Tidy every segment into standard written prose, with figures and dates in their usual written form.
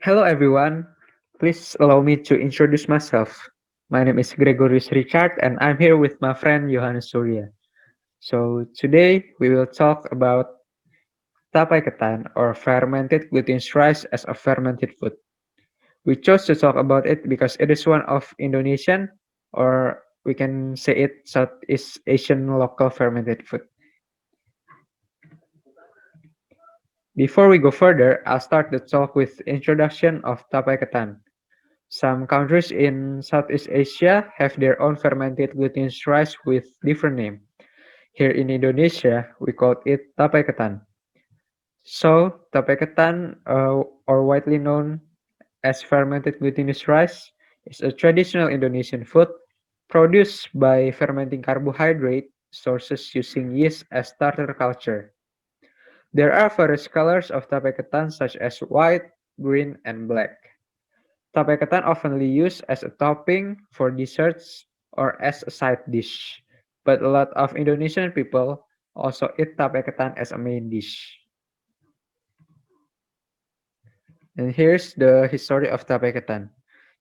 Hello everyone. Please allow me to introduce myself. My name is Gregorius Richard and I'm here with my friend Johannes Surya. So today we will talk about Tapai Ketan or fermented glutinous rice as a fermented food. We chose to talk about it because it is one of Indonesian or we can say it Southeast Asian local fermented food. Before we go further, I'll start the talk with introduction of Tapai Ketan. Some countries in Southeast Asia have their own fermented glutinous rice with different name. Here in Indonesia, we call it tapai ketan. So, tapai ketan, or widely known as fermented glutinous rice, is a traditional Indonesian food produced by fermenting carbohydrate sources using yeast as starter culture. There are various colors of tapai ketan such as white, green, and black. Tapai ketan oftenly used as a topping for desserts or as a side dish, but a lot of Indonesian people also eat tapai ketan as a main dish. And here's the history of tapai ketan.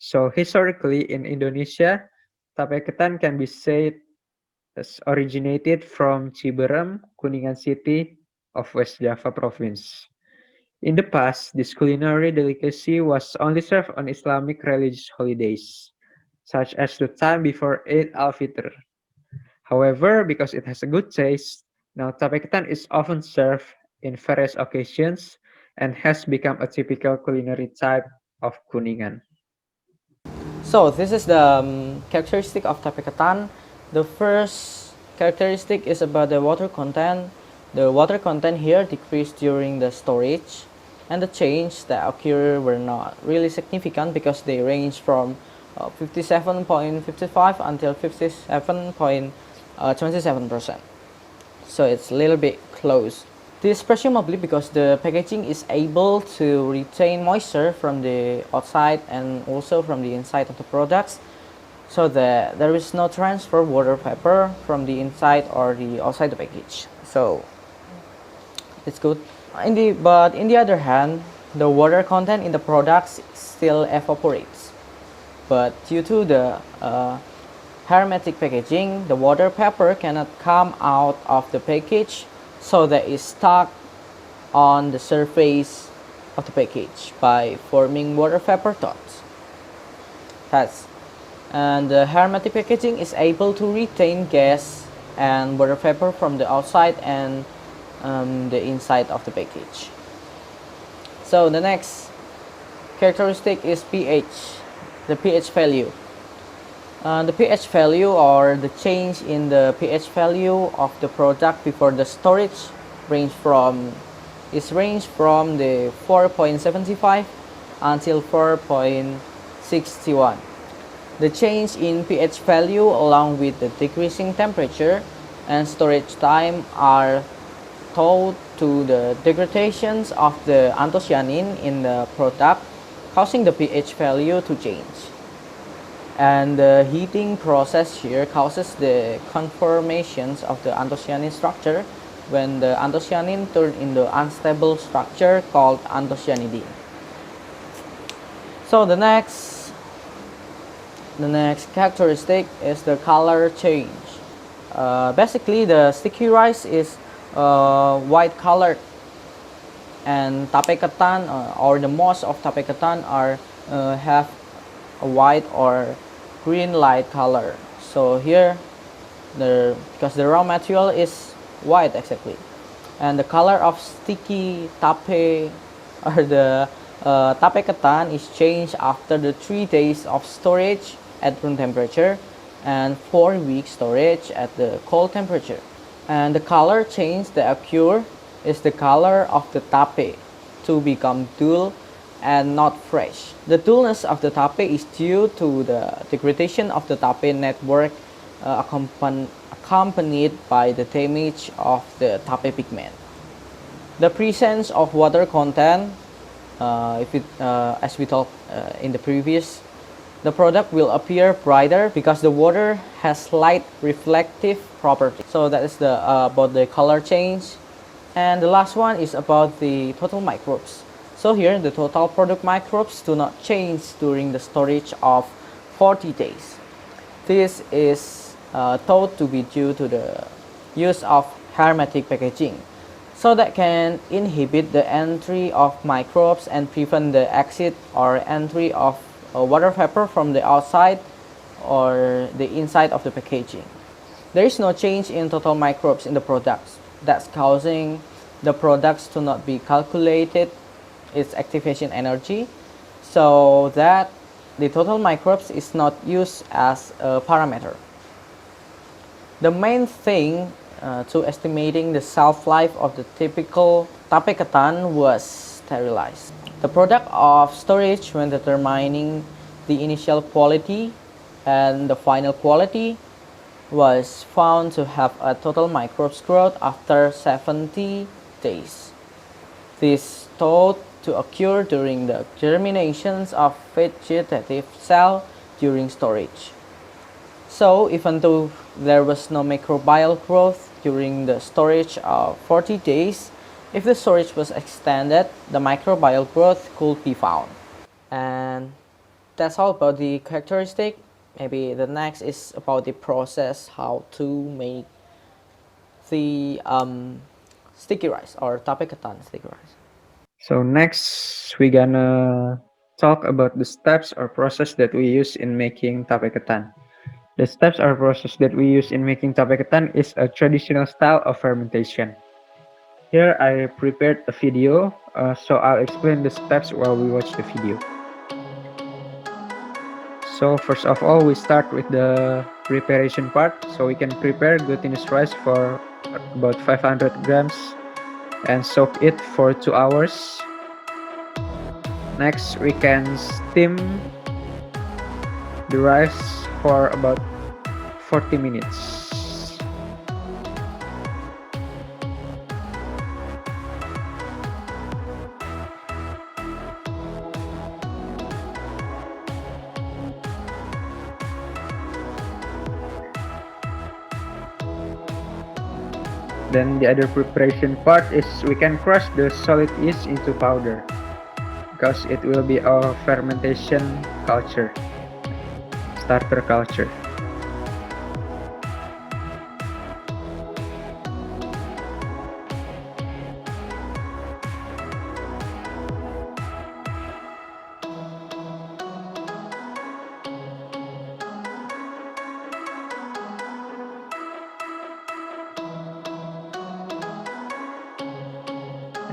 So historically in Indonesia, tapai ketan can be said as originated from Ciberem, Kuningan City of West Java province. In the past, this culinary delicacy was only served on Islamic religious holidays, such as the time before Eid al-Fitr. However, because it has a good taste, now tape ketan is often served in various occasions and has become a typical culinary type of Kuningan. So this is the characteristic of tape ketan. The first characteristic is about the water content. The water content here decreased during the storage, and the change that occur were not really significant because they range from 57.55 until 57.27%. So it's a little bit close. This presumably because the packaging is able to retain moisture from the outside and also from the inside of the products, so that there is no transfer water vapor from the inside or the outside the package. So it's good. But in the other hand, the water content in the products still evaporates. But due to the hermetic packaging, the water vapor cannot come out of the package, so that is stuck on the surface of the package by forming water vapor dots. That's and the hermetic packaging is able to retain gas and water vapor from the outside and the inside of the package. So the next characteristic is pH, the pH value. The pH value or the change in the pH value of the product before the storage range from the 4.75 until 4.61. The change in pH value along with the decreasing temperature and storage time are due to the degradations of the anthocyanin in the product, causing the pH value to change. And the heating process here causes the conformations of the anthocyanin structure when the anthocyanin turn into unstable structure called anthocyanidin. So the next characteristic is the color change. Basically, the sticky rice is white colored, and tape ketan or the most of tape ketan are have a white or green light color. So here because the raw material is white exactly, and the color of sticky tape or the tape ketan is changed after the 3 days of storage at room temperature and 4 weeks storage at the cold temperature. And the color change that occur is the color of the tape to become dull and not fresh. The dullness of the tape is due to the degradation of the tape network accompanied by the damage of the tape pigment. The presence of water content, as we talked in the previous, the product will appear brighter because the water has light reflective property. So that is about the color change. And the last one is about the total microbes. So here the total product microbes do not change during the storage of 40 days. This is thought to be due to the use of hermetic packaging, so that can inhibit the entry of microbes and prevent the exit or entry of water vapor from the outside or the inside of the packaging. There is no change in total microbes in the products. That's causing the products to not be calculated its activation energy, so that the total microbes is not used as a parameter. The main thing to estimating the shelf life of the typical Tapai Ketan was sterilized. The product of storage when determining the initial quality and the final quality was found to have a total microbes growth after 70 days. This thought to occur during the germinations of vegetative cell during storage. So even though there was no microbial growth during the storage of 40 days, if the storage was extended, the microbial growth could be found. And that's all about the characteristic. Maybe the next is about the process, how to make the sticky rice or tape ketan sticky rice. So next, we're gonna talk about the steps or process that we use in making tape ketan. The steps or process that we use in making tape ketan is a traditional style of fermentation. Here I prepared a video, so I'll explain the steps while we watch the video. So first of all, we start with the preparation part. So we can prepare glutinous rice for about 500 grams and soak it for 2 hours. Next, we can steam the rice for about 40 minutes. Then the other preparation part is we can crush the solid yeast into powder because it will be a fermentation culture, starter culture.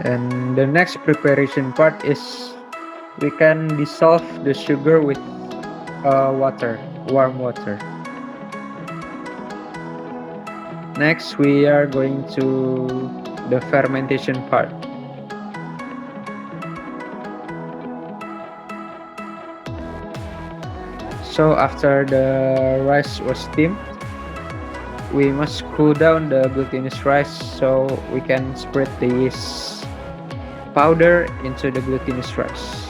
And the next preparation part is we can dissolve the sugar with water, warm water. Next, we are going to the fermentation part. So after the rice was steamed, we must cool down the glutinous rice so we can spread the yeast powder into the glutinous rice,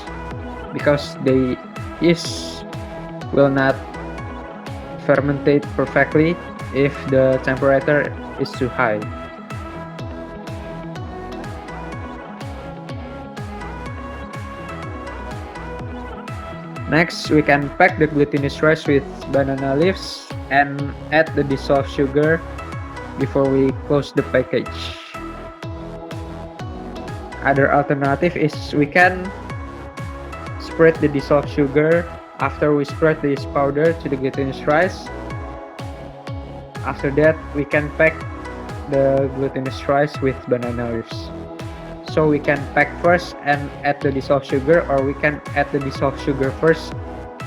because the yeast will not fermentate perfectly if the temperature is too high. Next, we can pack the glutinous rice with banana leaves and add the dissolved sugar before we close the package. Other alternative is we can spread the dissolved sugar after we spread this powder to the glutinous rice. After that, we can pack the glutinous rice with banana leaves. So we can pack first and add the dissolved sugar, or we can add the dissolved sugar first,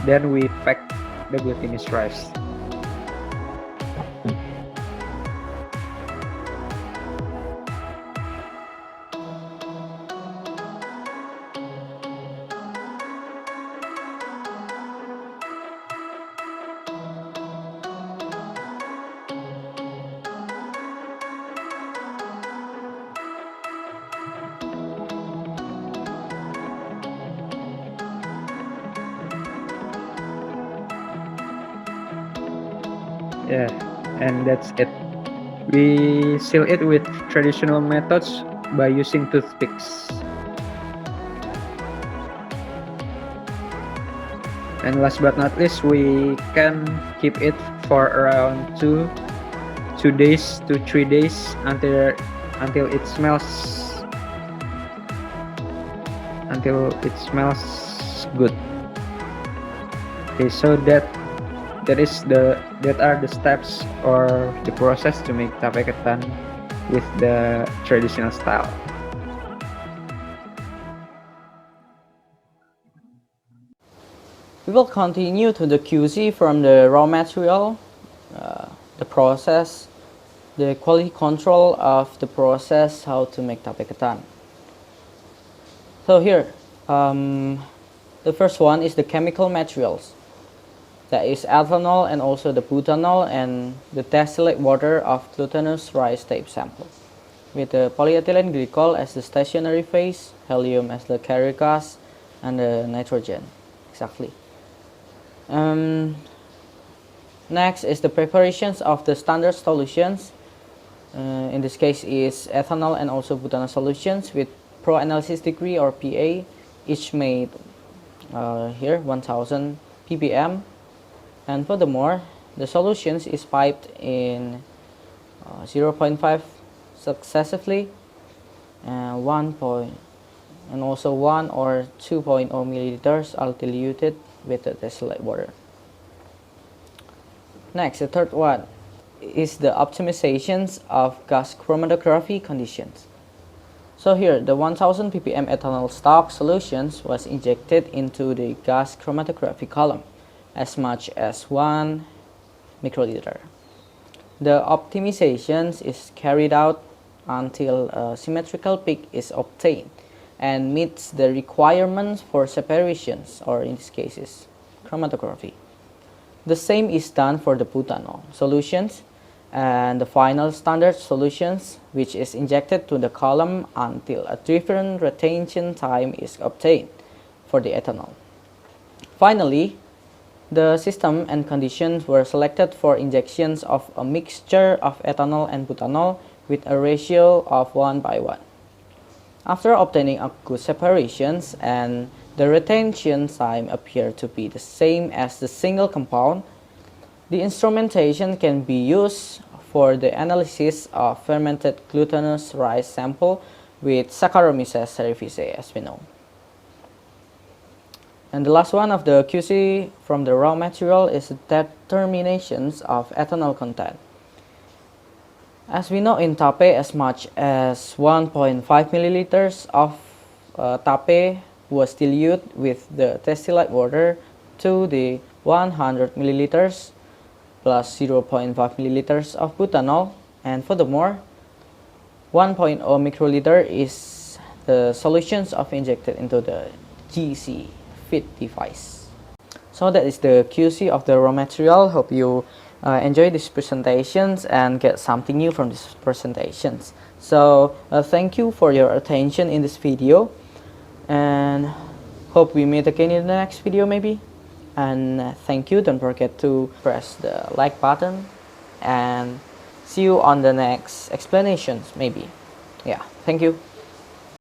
then we pack the glutinous rice. Yeah, and that's it. We seal it with traditional methods by using toothpicks. And last but not least, we can keep it for around 2 days to 3 days until it smells good. Okay, so that are the steps or the process to make tape ketan with the traditional style. We will continue to the QC from the raw material, the process, the quality control of the process, how to make tape ketan. So here, the first one is the chemical materials. That is ethanol and also the butanol and the distillate water of glutinous rice tape sample, with the polyethylene glycol as the stationary phase, helium as the carrier gas, and the nitrogen. Exactly. Next is the preparations of the standard solutions. In this case is ethanol and also butanol solutions with pro analysis degree or PA, each made here 1000 ppm. And furthermore, the solutions is piped in 0.5 successively, and 1 and also 1 or 2.0 milliliters are diluted with the distillate water. Next, the third one is the optimizations of gas chromatography conditions. So here, the 1000 ppm ethanol stock solutions was injected into the gas chromatography column as much as 1 microliter. The optimizations is carried out until a symmetrical peak is obtained and meets the requirements for separations, or in this case is chromatography. The same is done for the butanol solutions and the final standard solutions, which is injected to the column until a different retention time is obtained for the ethanol. Finally, the system and conditions were selected for injections of a mixture of ethanol and butanol with a ratio of 1:1. After obtaining a good separations and the retention time appeared to be the same as the single compound, the instrumentation can be used for the analysis of fermented glutinous rice sample with Saccharomyces cerevisiae, as we know. And the last one of the QC from the raw material is the determinations of ethanol content. As we know, in tape, as much as 1.5 milliliters of tape was diluted with the distillate water to the 100 milliliters plus 0.5 milliliters of butanol, and furthermore 1.0 microliter is the solutions of injected into the GC feed device. So that is the QC of the raw material. Hope you enjoy these presentations and get something new from these presentations. So thank you for your attention in this video, and hope we meet again in the next video maybe. And thank you, don't forget to press the like button, and see you on the next explanations maybe. Yeah, thank you.